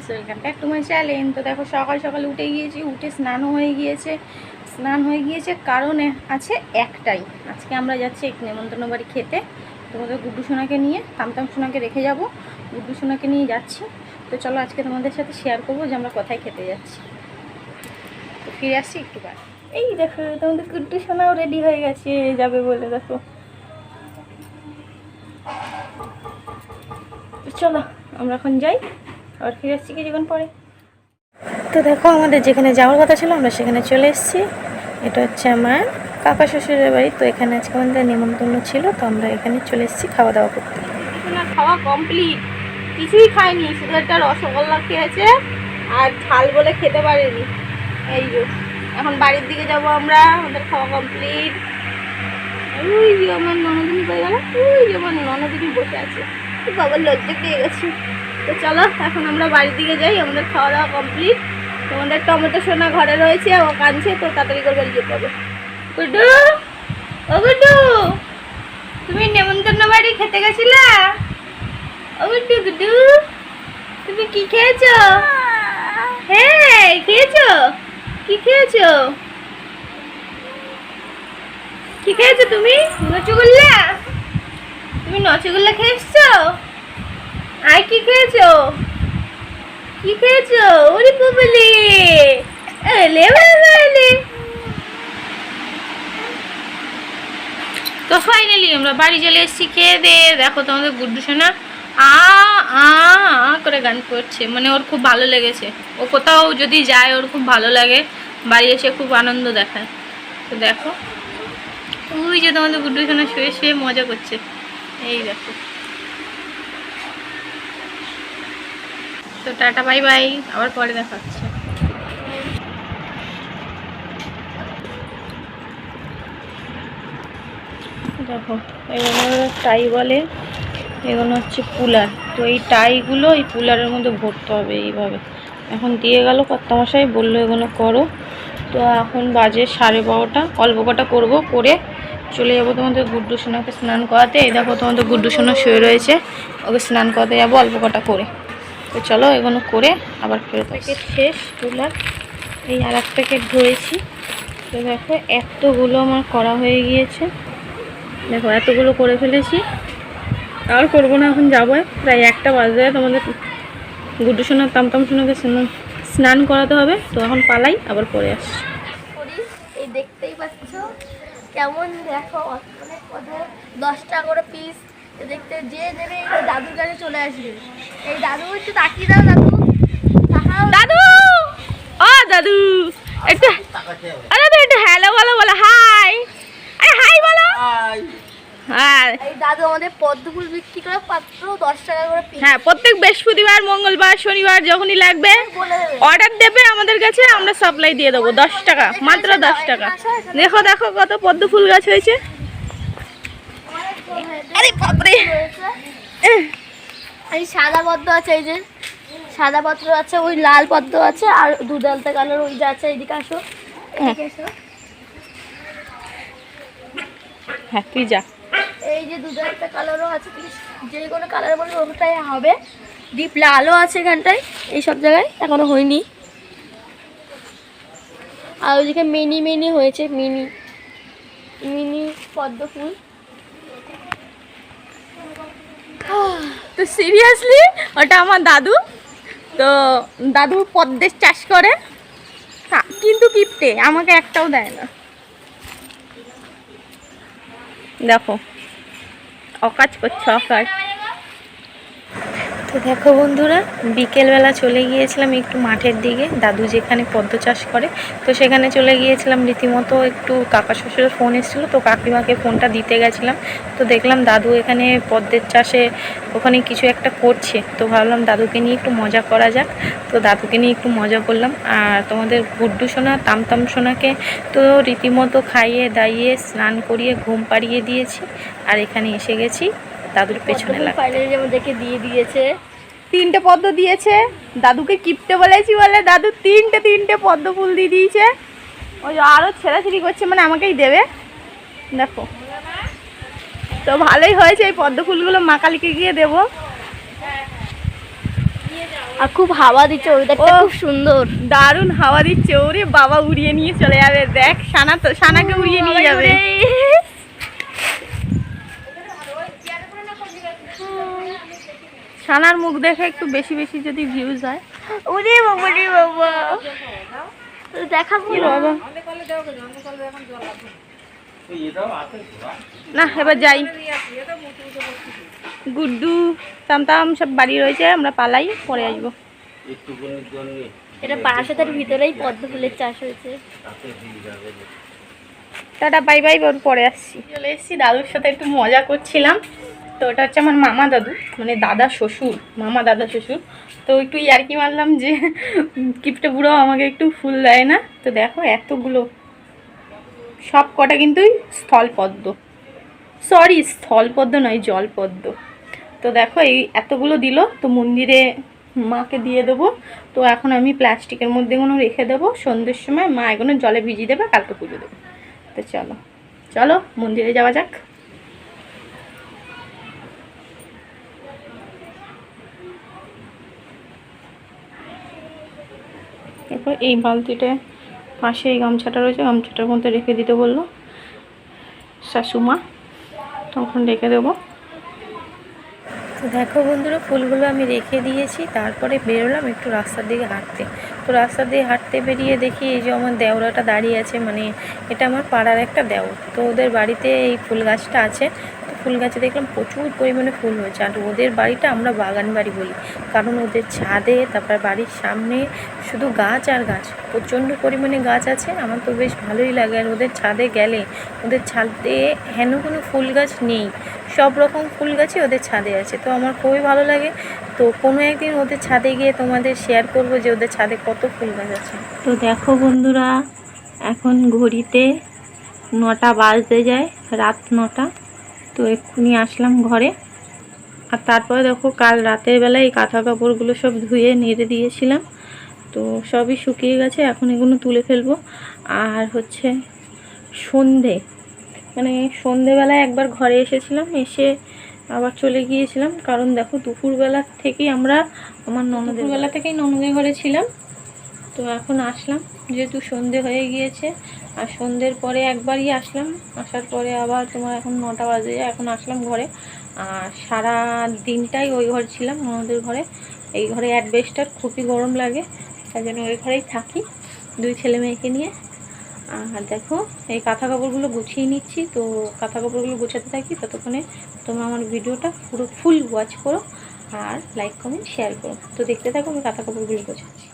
Friends, welcome back to my channel. তো দেখো সকাল সকাল উঠে গিয়েছি, উঠে স্নান হয়ে গিয়েছে কারণ আছে একটাই, আজকে আমরা যাচ্ছি এক নেমন্তন্ন বাড়ি খেতে। তোমাদের গুড্ডু সোনাকে নিয়ে, তামতাম সোনাকে রেখে যাব, গুড্ডু সোনাকে নিয়ে যাচ্ছি। তো চলো আজকে তোমাদের সাথে শেয়ার করবো যে আমরা কোথায় খেতে যাচ্ছি। তো ফিরে আসছি একটু পর। এই দেখো তোমাদের গুড্ডু সোনাও রেডি হয়ে গেছে যাবে বলে, দেখো। চলো আমরা এখন যাই, আবার ফিরে আসছি কিছুক্ষণ পরে। তো দেখো আমাদের যেখানে যাওয়ার কথা ছিল আমরা সেখানে চলে এসেছি। এটা হচ্ছে আমার কাকা শ্বশুরের বাড়ি। তো এখানে আজকে আমাদের নিমন্ত্রণ ছিল, তো আমরা এখানে চলে এসেছি খাওয়া দাওয়া করতে। খাওয়া কমপ্লিট, কিছুই খাইনি, শুধু একটা রসগোল্লা খেয়েছে আর ঝাল বলে খেতে পারিনি। এই যে এখন বাড়ির দিকে যাব আমরা, আমাদের খাওয়া কমপ্লিট। ওই যে আমার ননদিনী হয়ে গেল, ওই যে আমার ননদিনী বসে আছে, বাবার লজ্জা পেয়ে গেছি। তো চলো এখন আমরা বাড়ির দিকে যাই, আমাদের খাওয়া দাওয়া কমপ্লিট। তোমাদের টমেটো সোনা ঘরে রয়েছে, ও কাঁদছে, তো তাড়াতাড়ি করে বাড়ি যেতে হবে। গুড্ডু, ও গুড্ডু, তুমি নেমন্তন্ন বাড়ি খেতে গেছিলে? ও গুড্ডু, গুড্ডু তুমি কি খেয়েছো? হ্যাঁ খেয়েছো, কি খেয়েছো? কি খেয়েছো তুমি? রসগোল্লা, তুমি রসগোল্লা খেয়েছো? আর কি খেয়েছো? কি খেয়েছো? ওরে বাবালে, এলে বাবালে। তো ফাইনালি আমরা বাড়ি চলে এসেছি খেয়ে দিয়ে। দেখো তোমাদের গুড্ডু সোনা আ আ করে গান করছে, মানে ওর খুব ভালো লেগেছে। ও কোথাও যদি যায় ওর খুব ভালো লাগে, বাড়ি এসে খুব আনন্দ দেখায়। তো দেখো ওই যে তোমাদের গুড্ডু সোনা শুয়ে শুয়ে মজা করছে, এই দেখো। তো টাটা বাই বাই, আবার পরে দেখা হচ্ছে। দেখো এগুলো টাই বলে, এগুলো হচ্ছে পুলার। তো এই টাইগুলো এই পুলারের মধ্যে ভরতে হবে এইভাবে। এখন দিয়ে গেল কর্তামশাই, বললো এগুলো করো। তো এখন বাজে 12:30, অল্প কটা করবো, করে চলে যাবো তোমাদের গুড্ডু সোনাকে স্নান করাতে। এই দেখো তোমাদের গুড্ডু সোনা শুয়ে রয়েছে, ওকে স্নান করাতে যাবো অল্প কটা করে। তো চলো এগুলো করে আবার ফেরত। প্যাকেট শেষ পুলার, এই আর এক প্যাকেট ধরেছি। তো দেখো এতগুলো আমার করা হয়ে গিয়েছে, দেখো এতগুলো করে ফেলেছি, আর করবো না। এখন যাবো, প্রায় 1টা বাজে, তোমাদের গুড্ডু সোনার তামতাম সোনাকে স্নান করাতে হবে। তো এখন পালাই, আবার পরে আসছি। এই দেখতেই পাচ্ছ কেমন, দেখো অনেক 10 টাকা করে পিস। দেখতে যে নেবে এই দাদুর কাছে চলে আসবে। এই দাদু একটু তাকিয়ে দাও, দাদু দাদু, ও দাদু একটু, আরে তো একটু হ্যালো বলো, বলো হাই, আরে হাই বলো। হ্যাঁ এই দাদু আমাদের পদ্ম ফুল বিক্রি করে মাত্র 10 টাকা করে পিস। হ্যাঁ, প্রত্যেক বৃহস্পতিবার, মঙ্গলবার, শনিবার যখনই লাগবে অর্ডার দেবে আমাদের কাছে, আমরা সাপ্লাই দিয়ে দেবো। 10 টাকা, মাত্র 10 টাকা। দেখো দেখো কত পদ্ম ফুল গাছ হয়েছে। আরে বাপরে, এই সাদা পদ্ম আছে, এই যে সাদা পদ্ম আছে, ওই লাল পদ্ম আছে, আর দুধালতা কালার ওই যে আছে। এইদিকে আসো, এদিকে আসো। হ্যাঁ তুই যা। এই যে দুধালতা কালারও আছে, তুমি যে কোনো কালার বলবে ওটাই হবে। ডিপ লালও আছে এখানটায়, এই সব জায়গায় এখনো হয়নি। আর ওইদিকে মিনি হয়েছে, মিনি পদ্ম ফুল। তো সিরিয়াসলি ওটা আমার দাদু। তো দাদু পদ্মের চাষ করে, কিন্তু কিপটে, আমাকে একটাও দেয় না। দেখো অকাজ করছে, অকাজ। তো দেখো বন্ধুরা, বিকেলবেলা চলে গিয়েছিলাম একটু মাঠের দিকে, দাদু যেখানে পদ্ম চাষ করে, তো সেখানে চলে গিয়েছিলাম। রীতিমতো একটু কাকা শ্বশুরের ফোন এসেছিলো, তো কাকিমাকে ফোনটা দিতে গেছিলাম। তো দেখলাম দাদু এখানে পদ্মের চাষে ওখানে কিছু একটা করছে, তো ভাবলাম দাদুকে নিয়ে একটু মজা করা যাক। তো দাদুকে নিয়ে একটু মজা করলাম। আর তোমাদের গুড্ডু সোনা তামতাম সোনাকে তো রীতিমতো খাইয়ে দাইয়ে স্নান করিয়ে ঘুম পাড়িয়ে দিয়েছি, আর এখানে এসে গেছি দাদুর পেছনে লাগতে। ফাইনালি যেমন দেখে দিয়ে দিয়েছে, 3টে পদ্ম দিয়েছে। দাদুকে কিপটে বলেছি বলে দাদু 3টে পদ্ম ফুল দিয়ে দিয়েছে। ওই আরও ছেঁড়াছিড়ি করছে, মানে আমাকেই দেবে। দেখো তো ভালোই হয়েছে, এই পদ্ম ফুলগুলো মা কালীকে গিয়ে দেবো। আর খুব হাওয়া দিচ্ছে, ওয়েদারটা খুব সুন্দর। দারুণ হাওয়া দিচ্ছে, ওরে বাবা উড়িয়ে নিয়ে চলে যাবে। দেখ সানা, তো সানাকে উড়িয়ে নিয়ে যাবে। সানার মুখ দেখে একটু বেশি বেশি যদি ভিউজ হয়। ওরে বাবা রে বাবা, দেখাবো বাবা না, এবার যাই। গুড্ডু তামতাম সব বাড়ি রয়েছে, আমরা পালাই, পরে আসবো। এটা বারাসাতের ভিতরেই পদ্ম ফুলের চাষ হয়েছে। টাটা বাই বাই, পরে আসছি। চলে এসেছি, দাদুর সাথে একটু মজা করছিলাম। তো ওটা হচ্ছে আমার মামা দাদু, মানে দাদা শ্বশুর, মামা দাদা শ্বশুর। তো একটু ইয়ার্কি মারলাম যে কিপটে বুড়ো আমাকে একটু ফুল দেয় না। তো দেখো এতগুলো, সব কটা কিন্তু স্থলপদ্ম, সরি স্থলপদ্ম নয়, জলপদ্ম। তো দেখো এই এতগুলো দিল, তো মন্দিরে মাকে দিয়ে দেবো। তো এখন আমি প্লাস্টিকের মধ্যে এগুলো রেখে দেবো, সন্ধ্যের সময় মা এগুলো জলে ভিজিয়ে দেবে, কালকে পুজো দেবো। তো চলো চলো মন্দিরে যাওয়া যাক। এরপর এই বালতিটা পাশে এই গামছাটা রয়েছে, গামছাটার মধ্যে রেখে দিতে বললো শাশুমা, তখন রেখে দেবো। তো দেখো বন্ধুরা, ফুলগুলো আমি রেখে দিয়েছি, তারপরে বেরোলাম একটু রাস্তার দিকে হাঁটতে। তো রাস্তার দিকে হাঁটতে বেরিয়ে দেখি এই যে আমার দেওরাটা দাঁড়িয়ে আছে, মানে এটা আমার পাড়ার একটা দেওর। তো ওদের বাড়িতে এই ফুল গাছটা আছে। তো ফুল গাছে দেখলাম প্রচুর পরিমাণে ফুল হয়েছে, আর ওদের বাড়িটা আমরা বাগান বাড়ি বলি, কারণ ওদের ছাদে, তারপর বাড়ির সামনে শুধু গাছ আর গাছ, প্রচণ্ড পরিমাণে গাছ আছে। আমার তো বেশ ভালোই লাগে। আর ওদের ছাদে গেলে, ওদের ছাদে হেন কোনো ফুল গাছ নেই, সব রকম ফুল গাছই ওদের ছাদে আছে। তো আমার খুবই ভালো লাগে। তো কোনো একদিন ওদের ছাদে গিয়ে তোমাদের শেয়ার করব যে ওদের ছাদে কত ফুল গাছ আছে। তো দেখো বন্ধুরা, এখন ঘড়িতে 9টা বাজতে যায়, রাত 9টা। তো এক্ষুনি আসলাম ঘরে। আর তারপরে দেখো কাল রাতের বেলায় এই কাঁথা কাপড়গুলো সব ধুয়ে নেড়ে দিয়েছিলাম, তো সবই শুকিয়ে গেছে। এখন এগুলো তুলে ফেলবো। আর হচ্ছে সন্ধেবেলায় একবার ঘরে এসেছিলাম, এসে আবার চলে গিয়েছিলাম, কারণ দেখো দুপুরবেলা থেকেই আমার ননদের ঘরে ছিলাম। তো এখন আসলাম, যেহেতু সন্ধে হয়ে গিয়েছে। আর সন্ধ্যের পরে একবারই আসলাম, আসার পরে আবার তোমার এখন 9টা বাজে যায়, এখন আসলাম ঘরে। আর সারা দিনটাই ওই ঘরে ছিলাম, ননদের ঘরে। এই ঘরে অ্যাডভেস্টার, খুবই গরম লাগে, তাই জন্য ওই ঘরেই থাকি 2 ছেলে মেয়েকে নিয়ে। আর দেখো এই কাঁথা কাপড়গুলো গুছিয়ে নিচ্ছি। তো কাঁথা কাপড়গুলো গোছাতে থাকি, ততক্ষণে তোমরা আমার ভিডিওটা পুরো ফুল ওয়াচ করো আর লাইক কমেন্ট শেয়ার করো। তো দেখতে থাকো আমি কাঁথা কাপড়গুলো গোছাচ্ছি।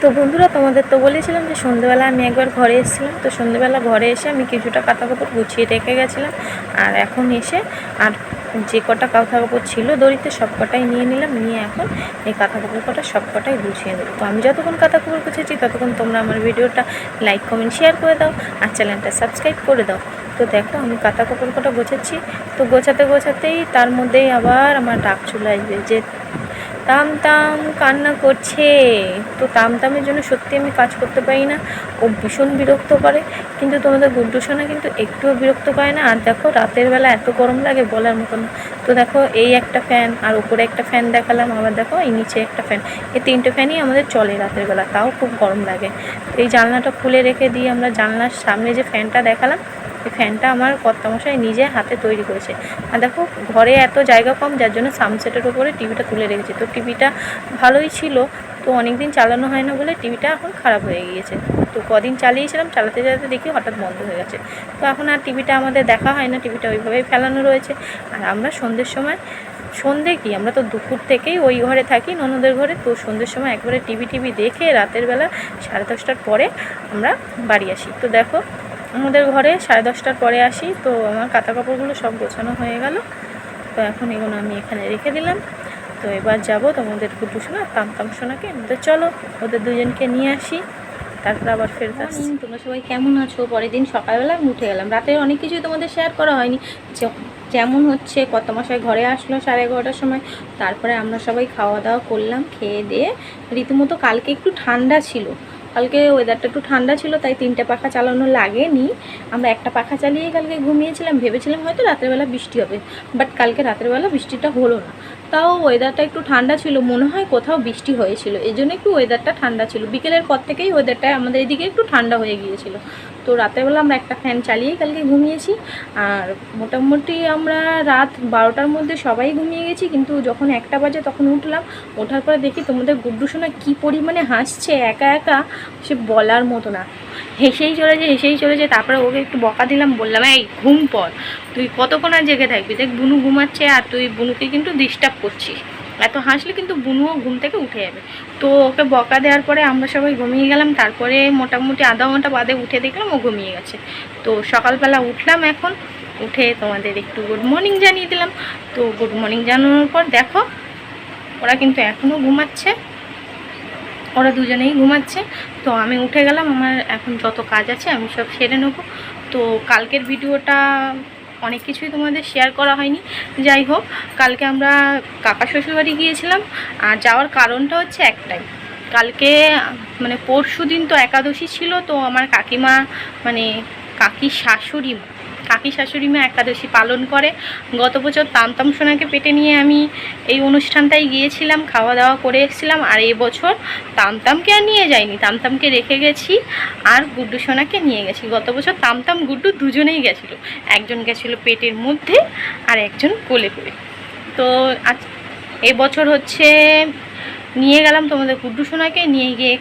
তো বন্ধুরা, তোমাদের তো বলেছিলাম যে সন্ধ্যেবেলা আমি একবার ঘরে এসেছিলাম। তো সন্ধ্যেবেলা ঘরে এসে আমি কিছুটা কাঁথা কাপড় গুছিয়ে রেখে গেছিলাম। আর এখন এসে আর যে কটা কাঁথা কাপড় ছিল দড়িতে, সব কটাই নিয়ে নিলাম, নিয়ে এখন এই কাঁথা কাপড় কটা সব কটাই গুছিয়ে নেব। তো আমি যতক্ষণ কাঁথা কাপড় গুছিয়েছি ততক্ষণ তোমরা আমার ভিডিওটা লাইক কমেন্ট শেয়ার করে দাও আর চ্যানেলটা সাবস্ক্রাইব করে দাও। তো দেখো আমি কাঁথা কাপড় কটা গোছাচ্ছি। তো গোছাতেই তার মধ্যেই আবার আমার ডাক চলে আসবে যে তামতাম কান্না করছে। তো তামতামের জন্য সত্যি আমি কাজ করতে পারি না, ও ভীষণ বিরক্ত করে। কিন্তু তোমাদের গুড্ডু সোনা কিন্তু একটুও বিরক্ত করে না। আর দেখো রাতের বেলা এত গরম লাগে বলার মতো না। তো দেখো এই একটা ফ্যান, আর উপরে একটা ফ্যান দেখালাম, আবার দেখো এই নিচে একটা ফ্যান, এই 3টে ফ্যানই আমাদের চলে রাতের বেলা, তাও খুব গরম লাগে। তো এই জানলাটা খুলে রেখে দিয়ে আমরা জানলার সামনে যে ফ্যানটা দেখালাম, এই ফ্যানটা আমার কর্তামশাই নিজে হাতে তৈরি করেছে। আর দেখো ঘরে এত জায়গা কম, যার জন্য সানসেটের উপরে টিভিটা তুলে রেখেছে। তো টিভিটা ভালোই ছিল, তো অনেক দিন চালানো হয় না বলে টিভিটা এখন খারাপ হয়ে গিয়েছে। তো কদিন চালিয়েছিলাম, চালাতে দেখি হঠাৎ বন্ধ হয়ে গেছে। তো এখন আর টিভিটা আমাদের দেখা হয় না, টিভিটা ওইভাবেই ফেলানো রয়েছে। আর আমরা সন্ধ্যের সময়, আমরা তো দুপুর থেকেই ওই ঘরে থাকি, ননদের ঘরে। তো সন্ধ্যের সময় একবারে টিভি দেখে রাতের বেলা 10:30টার পরে আমরা বাড়ি আসি। তো দেখো আমাদের ঘরে 10:30টার পরে আসি। তো আমার কাঁথা কাপড়গুলো সব গোছানো হয়ে গেল। তো এখন এগুলো আমি এখানে রেখে দিলাম। তো এবার যাবো তোমাদের গুড্ডু সোনা তামতাম সোনাকে, তো চলো ওদের দুজনকে নিয়ে আসি, তারপরে আবার ফেরত আসি। তোমরা সবাই কেমন আছো? পরের দিন সকালবেলা আমি উঠে গেলাম। রাতে অনেক কিছুই তোমাদের শেয়ার করা হয়নি, যেমন হচ্ছে কর্তামশাই ঘরে আসলো 11:30টার সময়। তারপরে আমরা সবাই খাওয়া দাওয়া করলাম, খেয়ে দিয়ে রীতিমতো কালকে একটু ঠান্ডা ছিল, কালকে ওয়েদারটা একটু ঠান্ডা ছিল, তাই 3টে পাখা চালানো লাগেনি। আমরা একটা পাখা চালিয়েই কালকে ঘুমিয়েছিলাম, ভেবেছিলাম হয়তো রাতেরবেলা বৃষ্টি হবে, বাট কালকে রাতেরবেলা বৃষ্টিটা হলো না। তাও ওয়েদারটা একটু ঠান্ডা ছিল, মনে হয় কোথাও বৃষ্টি হয়েছিল, এই জন্য একটু ওয়েদারটা ঠান্ডা ছিল। বিকেলের পর থেকেই ওয়েদারটা আমাদের এদিকে একটু ঠান্ডা হয়ে গিয়েছিল। তো রাতেরবেলা আমরা একটা ফ্যান চালিয়েই কালকে ঘুমিয়েছি। আর মোটামুটি আমরা রাত 12টার মধ্যে সবাই ঘুমিয়ে গেছি, কিন্তু যখন 1টা বাজে তখন উঠলাম। ওঠার পরে দেখি তোমাদের গুড্ডু সোনা কী পরিমাণে হাসছে একা একা, সে বলার মতো না। হেসেই চলেছে। তারপরে ওকে একটু বকা দিলাম, বললাম এই ঘুম পড়, তুই কতক্ষণ আর জেগে থাকবি, দেখ বুনু ঘুমাচ্ছে আর তুই বুনুকে কিন্তু ডিস্টার্ব করছিস, এত হাসলে কিন্তু বুনুও ঘুম থেকে উঠে যাবে। তো ওকে বকা দেওয়ার পরে আমরা সবাই ঘুমিয়ে গেলাম। তারপরে মোটামুটি আধা ঘন্টা বাদে উঠে দেখলাম ও ঘুমিয়ে গেছে। তো সকালবেলা উঠলাম, এখন উঠে তোমাদের একটু গুড মর্নিং জানিয়ে দিলাম। তো গুড মর্নিং জানানোর পর দেখো ওরা কিন্তু এখনও ঘুমাচ্ছে, ওরা দুজনেই ঘুমাচ্ছে। তো আমি উঠে গেলাম, আমার এখন যত কাজ আছে আমি সব সেরে নেবো। তো কালকের ভিডিওটা অনেক কিছুই তোমাদের শেয়ার করা হয়নি। যাই হোক, কালকে আমরা কাকা শ্বশুরবাড়ি গিয়েছিলাম, আর যাওয়ার কারণটা হচ্ছে একটাই, কালকে মানে পরশু দিন তো একাদশী ছিল। তো আমার কাকিমা মানে কাকি শাশুড়ি মা একাদশী পালন করে। গত বছর তামতাম সোনাকে পেটে নিয়ে আমি এই অনুষ্ঠানটাই গিয়েছিলাম, খাওয়া দাওয়া করে এসেছিলাম। আর এবছর তামতামকে আর নিয়ে যাইনি, তামতামকে রেখে গেছি আর গুড্ডু সোনাকে নিয়ে গেছি। গত বছর তামতাম গুড্ডু দুজনেই গেছিলো, একজন গেছিলো পেটের মধ্যে আর একজন কোলে করে। তো আজ এবছর হচ্ছে নিয়ে গেলাম তোমাদের গুড্ডু সোনাকে, নিয়ে গিয়ে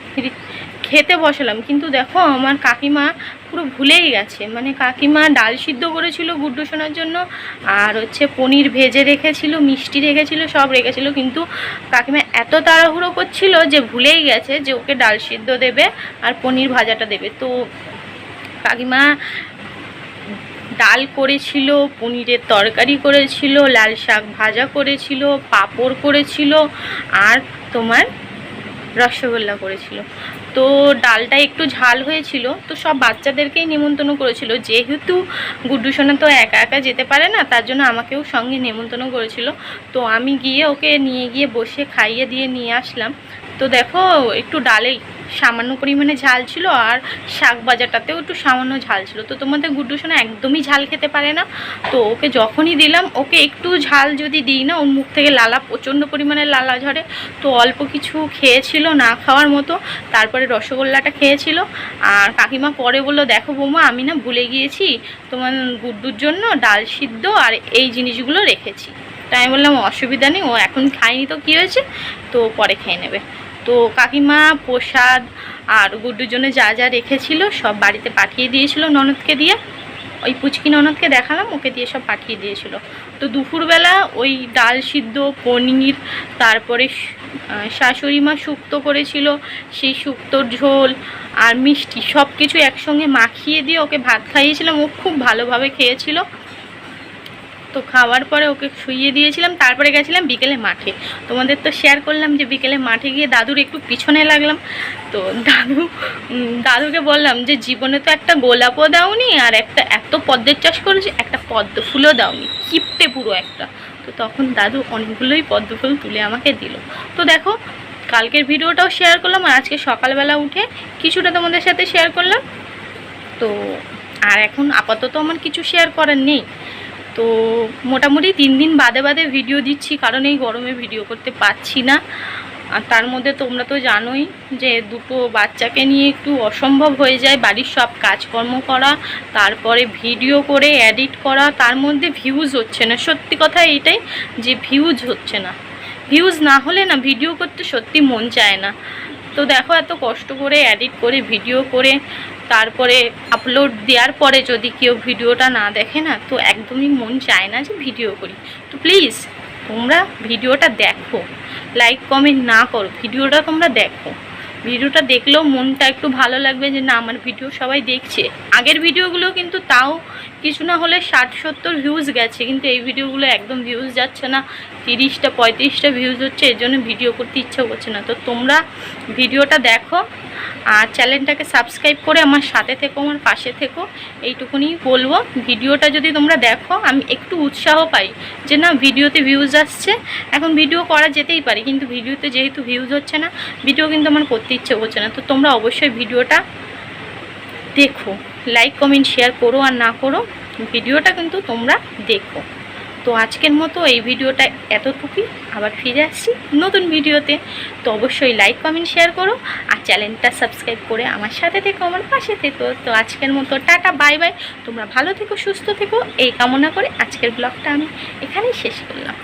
খেতে বসালাম। কিন্তু দেখো আমার কাকিমা পুরো ভুলেই গেছে, মানে কাকিমা ডাল সিদ্ধ করেছিল গুড্ডু সোনার জন্য, আর হচ্ছে পনির ভেজে রেখেছিল, মিষ্টি রেখেছিল, সব রেখেছিল। কিন্তু কাকিমা এত তাড়াহুড়ো করছিল যে ভুলেই গেছে যে ওকে ডাল সিদ্ধ দেবে আর পনির ভাজাটা দেবে। তো কাকিমা ডাল করেছিল, পনিরের তরকারি করেছিল, লাল শাক ভাজা করেছিল, পাঁপড় করেছিল, আর তোমার রসগোল্লা করেছিল। তো ডালটা একটু ঝাল হয়েছিল। তো সব বাচ্চাদেরকেই নিমন্ত্রণ করেছিল, যেহেতু গুড্ডু সোনা তো একা একা যেতে পারে না, তার জন্য আমাকেও সঙ্গে নিমন্ত্রণ করেছিল। তো আমি গিয়ে ওকে নিয়ে গিয়ে বসে খাইয়ে দিয়ে নিয়ে আসলাম। তো দেখো একটু ডালেই সামান্য পরিমাণে ঝাল ছিল, আর শাক ভাজাটাতেও একটু সামান্য ঝাল ছিল। তো তোমাদের গুড্ডু সোনা একদমই ঝাল খেতে পারে না। তো ওকে যখনই দিলাম, ওকে একটু ঝাল যদি দিই না, ওর মুখ থেকে লালা প্রচণ্ড পরিমাণে লালা ঝরে। তো অল্প কিছু খেয়েছিল, না খাওয়ার মতো। তারপরে রসগোল্লাটা খেয়েছিল। আর কাকিমা পরে বললো, দেখো বৌমা আমি না ভুলে গিয়েছি, তোমার গুড্ডুর জন্য ডাল সিদ্ধ আর এই জিনিসগুলো রেখেছি। তাই আমি বললাম অসুবিধা নেই, ও এখন খায়নি তো কী হয়েছে, তো পরে খেয়ে নেবে। তো কাকিমা প্রসাদ আর গুড্ডুর জন্য যা যা রেখেছিল সব বাড়িতে পাঠিয়ে দিয়েছিল ননদকে দিয়ে, ওই পুচকি ননদকে দেখালাম, ওকে দিয়ে সব পাঠিয়ে দিয়েছিল। তো দুপুরবেলা ওই ডাল সিদ্ধ, পনির, তারপরে শাশুড়ি মা শুক্তো করেছিল, সেই শুক্তোর ঝোল আর মিষ্টি সব কিছু একসঙ্গে মাখিয়ে দিয়ে ওকে ভাত খাইয়েছিলাম। ও খুব ভালোভাবে খেয়েছিল। তো খাওয়ার পরে ওকে শুইয়ে দিয়েছিলাম। তারপরে গেছিলাম বিকেলে মাঠে, তোমাদের তো শেয়ার করলাম যে বিকেলে মাঠে গিয়ে দাদুর একটু পিছনে লাগলাম। তো দাদুকে বললাম যে জীবনে তো একটা গোলাপও দাওনি, আর একটা এত পদ্মের চাষ করেছি, একটা পদ্ম ফুলও দাওনি, কিপটে পুরো একটা। তো তখন দাদু অনেকগুলোই পদ্ম ফুল তুলে আমাকে দিল। তো দেখো কালকের ভিডিওটাও শেয়ার করলাম, আর আজকে সকালবেলা উঠে কিছুটা তোমাদের সাথে শেয়ার করলাম। তো আর এখন আপাতত আমার কিছু শেয়ার করার নেই। তো মোটামুটি 3 দিন বাদে বাদে ভিডিও দিচ্ছি, কারণ এই গরমে ভিডিও করতে পারছি না। আর তার মধ্যে তোমরা তো জানোই যে দুটো বাচ্চাকে নিয়ে একটু অসম্ভব হয়ে যায় বাড়ির সব কাজকর্ম করা, তারপরে ভিডিও করে এডিট করা, তার মধ্যে ভিউজ হচ্ছে না। সত্যি কথা এইটাই যে ভিউজ হচ্ছে না, ভিউজ না হলে না ভিডিও করতে সত্যি মন চায় না। তো দেখো এত কষ্ট করে এডিট করে ভিডিও করে তারপরে আপলোড দেওয়ার পরে যদি কেউ ভিডিওটা না দেখে না, তো একদমই মন চায় না যে ভিডিও করি। তো প্লিজ তোমরা ভিডিওটা দেখো, লাইক কমেন্ট না করো, ভিডিওটা তোমরা দেখো। ভিডিওটা দেখলেও মনটা একটু ভালো লাগবে যে না আমার ভিডিও সবাই দেখছে। আগের ভিডিওগুলো কিন্তু তাও কিছু না হলে 60-70 ভিউজ গেছে, কিন্তু এই ভিডিওগুলো একদম ভিউজ যাচ্ছে না, 30-35টা ভিউজ হচ্ছে। এর জন্য ভিডিও করতে ইচ্ছা করছে না। তো তোমরা ভিডিওটা দেখো আর চ্যানেলটাকে সাবস্ক্রাইব করে আমার সাথে থেকো, আমার পাশে থেকো, এইটুকুনি বলবো। ভিডিওটা যদি তোমরা দেখো আমি একটু উৎসাহ পাই যে না ভিডিওতে ভিউজ আসছে, এখন ভিডিও করা যেতেই পারি, কিন্তু ভিডিওতে যেহেতু ভিউজ হচ্ছে না, ভিডিও কিন্তু আমার করতে ইচ্ছে করছে না। তো তোমরা অবশ্যই ভিডিওটা দেখো, লাইক কমেন্ট শেয়ার করো আর না করো, ভিডিওটা কিন্তু তোমরা দেখো। তো আজকের মতো এই ভিডিওটা এতটুকুই, আবার ফিরে আসছি নতুন ভিডিওতে। তো অবশ্যই লাইক কমেন্ট শেয়ার করো আর চ্যানেলটা সাবস্ক্রাইব করে আমার সাথে থেকো, আমার পাশে থেকো। তো আজকের মতো টাটা, বাই বাই। তোমরা ভালো থেকো, সুস্থ থেকো, এই কামনা করে আজকের ব্লগটা আমি এখানেই শেষ করলাম।